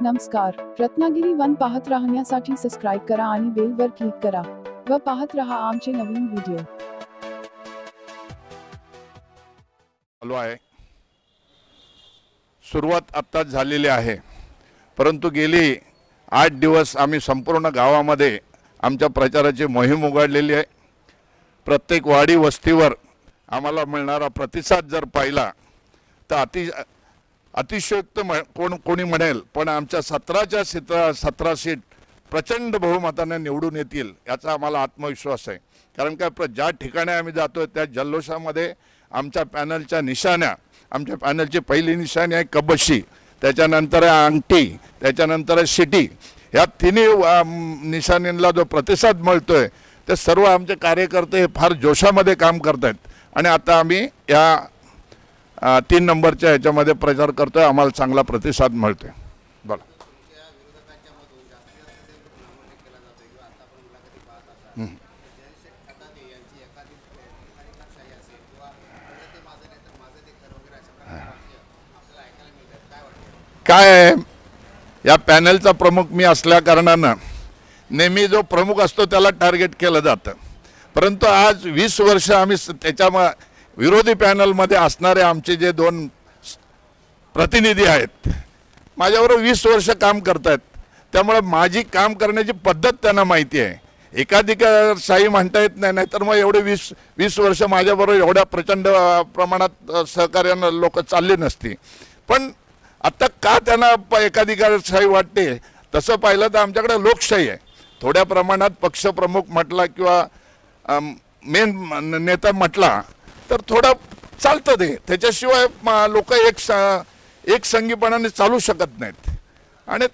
नमस्कार. रत्नागिरी वन पाहत राहण्यासाठी सबस्क्राईब करा आणि बेलवर क्लिक करा व पाहत रहा आमचे नवीन व्हिडिओ. चालू आहे. सुरुवात आत्ताच झालेली आहे, परंतु गेली 8 दिवस आम्ही संपूर्ण गावामध्ये आमच्या प्रचाराची मोहीम उघडलेली आहे. प्रत्येक वाडी वस्तीवर आम्हाला मिळणारा प्रतिसाद जर पाहिला तर अतिशयोक्त कोणी म्हणेल, पण आमच्या 17 सीट प्रचंड बहुमताने निवडून येतील याचा आम्हाला आत्मविश्वास आहे. कारण काय ज्या ठिकाणी आम्ही जातो त्या जल्लोषामध्ये आमच्या पॅनलच्या निशाण्या, आमच्या पॅनलची पहिली निशाणी आहे कबशी, त्याच्यानंतर आहे अंगठी, त्याच्यानंतर आहे शिटी. या तिन्ही निशाणींना जो प्रतिसाद मिळतोय ते सर्व आमचे कार्यकर्ते फार जोशामध्ये काम करत आहेत. आणि आता आम्ही या 3 नंबरच्या ह्याच्यामध्ये प्रचार करतोय, आम्हाला चांगला प्रतिसाद मिळतोय. बोला. काय आहे, या पॅनलचा प्रमुख मी असल्या कारणानं नेहमी जो प्रमुख असतो त्याला टार्गेट केलं जातं. परंतु आज 20 वर्ष आम्ही त्याच्या विरोधी पॅनलमध्ये असणारे आमचे जे 2 प्रतिनिधी आहेत माझ्याबरोबर 20 वर्ष काम करत आहेत. त्यामुळे माझी काम करण्याची पद्धत त्यांना माहिती आहे. एकाधिकारशाही म्हणता येत नाही, नाहीतर मग एवढे 20 वर्ष माझ्याबरोबर एवढ्या प्रचंड प्रमाणात सहकार्यानं लोक चालली नसती. पण आता का त्यांना एकाधिकारशाही वाटते, तसं पाहिलं तर आमच्याकडे लोकशाही आहे. थोड्या प्रमाणात पक्षप्रमुख म्हटला किंवा मेन नेता म्हटला तर थोडं चालतं ते, त्याच्याशिवाय लोक एक संगीपणाने चालू शकत नाहीत. आणि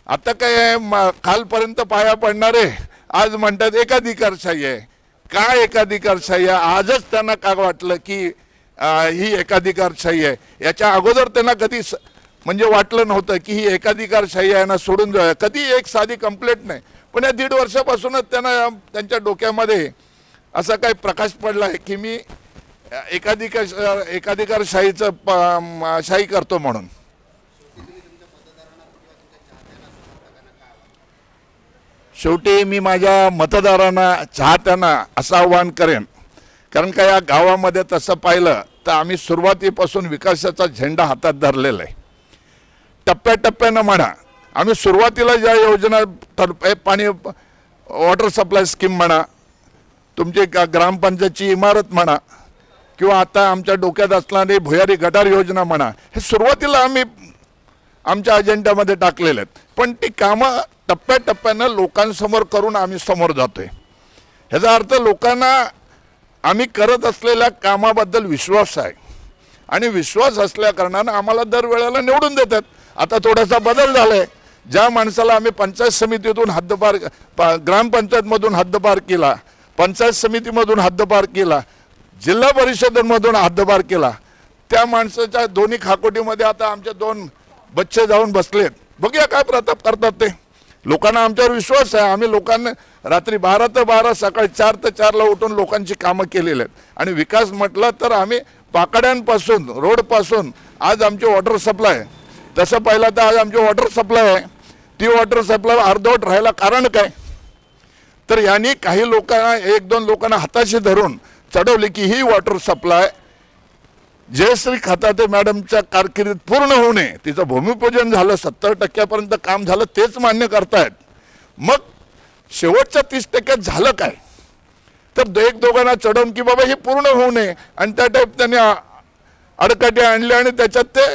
आता काय खालपर्यंत पाया पडणारे आज म्हणतात एकाधिकारशाही आहे. काय एकाधिकारशाही आहे? आजच त्यांना का वाटलं की ही एकाधिकारशाही आहे? याच्या अगोदर त्यांना कधी म्हणजे वाटलं नव्हतं की ही एकाधिकारशाही आहे ना, सोडून जाऊया. कधी एक साधी कंप्लेंट नाही. पण या 1.5 वर्षापासूनच त्यांना त्यांच्या डोक्यामध्ये असा काही प्रकाश पडला आहे की मी एकाधिकारशाहीचं शाही करतो म्हणून. शेवटी मी माझ्या मतदारांना, चाहत्यांना असं आव्हान करेन, कारण का या गावामध्ये तसं पाहिलं तर आम्ही सुरुवातीपासून विकासाचा झेंडा हातात धरलेला आहे. टप्प्याटप्प्यानं म्हणा, आम्ही सुरुवातीला ज्या योजना पाणी वॉटर सप्लाय स्कीम म्हणा, तुमची ग्रामपंचायतची इमारत म्हणा, किंवा आता आमच्या डोक्यात असणारी भुयारी गटार योजना म्हणा, हे सुरुवातीला आम्ही आमच्या अजेंड्यामध्ये टाकलेले आहेत. पण ती कामं टप्प्याटप्प्यानं लोकांसमोर करून आम्ही समोर जातोय. ह्याचा अर्थ लोकांना आम्ही करत असलेल्या कामाबद्दल विश्वास आहे, आणि विश्वास असल्या कारणानं आम्हाला दरवेळेला निवडून देतात. आता थोडासा बदल झाला आहे. ज्या माणसाला आम्ही पंचायत समितीतून हद्दपार, ग्रामपंचायतमधून हद्दपार केला, पंचायत समितीमधून हद्दपार केला, जिल्हा परिषदेमधून हद्दपार केला, त्या माणसाच्या दोन्ही खाकोटीमध्ये आता आमचे 2 बच्चे जाऊन बसलेत. बघूया काय प्रताप करतात ते. लोकांना आमच्यावर विश्वास आहे. आम्ही लोकांना रात्री 12 ते 12, सकाळी 4 ते 4ला उठून लोकांची कामं केलेली आहेत. आणि विकास म्हटलं तर आम्ही पाकड्यांपासून, रोडपासून आज आमची वॉटर सप्लाय, तसं पाहिलं तर आज आमची वॉटर सप्लाय आहे, ती वॉटर सप्लाय अर्धवट राहायला कारण काय? तर यांनी काही लोकांना, 1-2 लोकांना हाताशी धरून चढवली की ही वॉटर सप्लाय जयश्री खताते मॅडमच्या कारकिर्दीत पूर्ण होऊ नये. तिचं भूमिपूजन झालं, 70% काम झालं, तेच मान्य करतायत. मग शेवटच्या 30% झालं काय? तर 1-2 चढवून की बाबा हे पूर्ण होऊ नये, आणि त्या टाईप त्यांनी अडकाटे आणले आणि त्याच्यात ते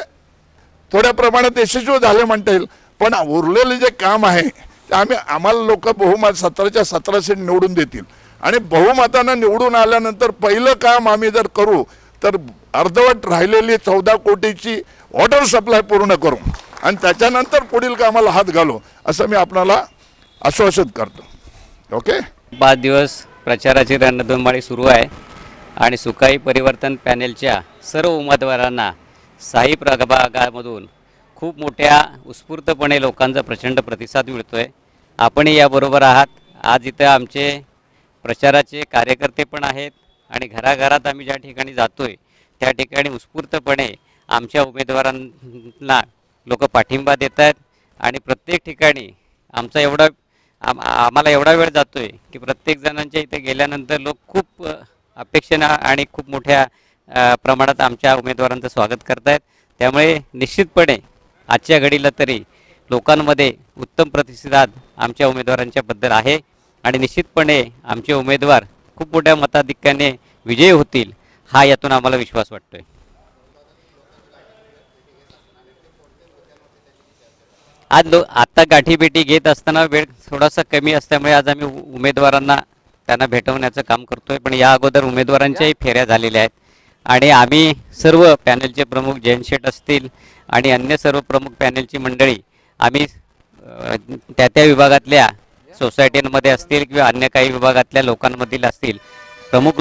थोड्या प्रमाणात यशस्वी झाले म्हणता येईल. पण उरलेले जे काम आहे ते आम्हाला लोक बहुमत 17च्या 17 सीट निवडून देतील. आणि बहुमतानं निवडून आल्यानंतर पहिलं काम आम्ही जर करू तर अर्धवट राहिलेली 14 कोटीची वॉटर सप्लाय पूर्ण करू, आणि त्याच्यानंतर पुढील कामाला हात घालू, असं मी आपल्याला आश्वासित करतो. ओके. 5 दिवस प्रचाराची रणधुमाळी सुरू आहे, आणि सुकाई परिवर्तन पॅनेलच्या सर्व उमेदवारांना साई प्रभागामधून खूप मोठ्या उत्स्फूर्तपणे लोकांचा प्रचंड प्रतिसाद मिळतो आहे. आपणही याबरोबर आहात. आज इथं आमचे प्रचाराचे कार्यकर्ते पण आहेत, आणि घराघरात आम्ही ज्या ठिकाणी जातोय त्या ठिकाणी उत्स्फूर्तपणे आमच्या उमेदवारांना लोक पाठिंबा देत आहेत आणि प्रत्येक ठिकाणी आमचा आम्हाला एवढा वेळ जातोय की प्रत्येक जणांच्या इथे गेल्यानंतर लोक खूप अपेक्षेनं आणि खूप मोठ्या प्रमाणात आमच्या उमेदवारांचं स्वागत करत आहेत. त्यामुळे निश्चितपणे आजच्या घडीला तरी लोकांमध्ये उत्तम प्रतिसाद आमच्या उमेदवारांच्या बद्दल आहे आणि निश्चितपणे आमचे उमेदवार खूप मोठ्या मताधिक्याने विजयी होतील हा यातून आम्हाला विश्वास वाटतोय. आत्ता गाठीभेटी घेत असताना वेळ थोडासा कमी असल्यामुळे आज आम्ही उमेदवारांना त्यांना भेटवण्याचं काम करतोय. पण या अगोदर उमेदवारांच्याही फेऱ्या झालेल्या आहेत आणि आम्ही सर्व पॅनलचे प्रमुख जयंत शेठ असतील आणि अन्य सर्व प्रमुख पॅनलची मंडळी आम्ही त्या त्या विभागातल्या सोसायटींमध्ये असतील किंवा अन्य काही विभागातल्या लोकांमधील असतील प्रमुख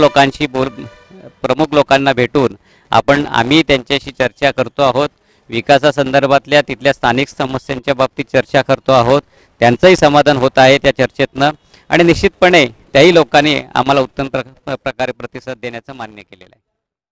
लोकांना भेटून आम्ही त्यांच्याशी चर्चा करतो आहोत. विकासासंदर्भातल्या तिथल्या स्थानिक समस्यांच्या बाबतीत चर्चा करतो आहोत. त्यांचंही समाधान होत आहे त्या चर्चेतनं आणि निश्चितपणे त्याही लोकांनी आम्हाला उत्तम प्रकारे प्रतिसाद देण्याचं मान्य केलेलं आहे.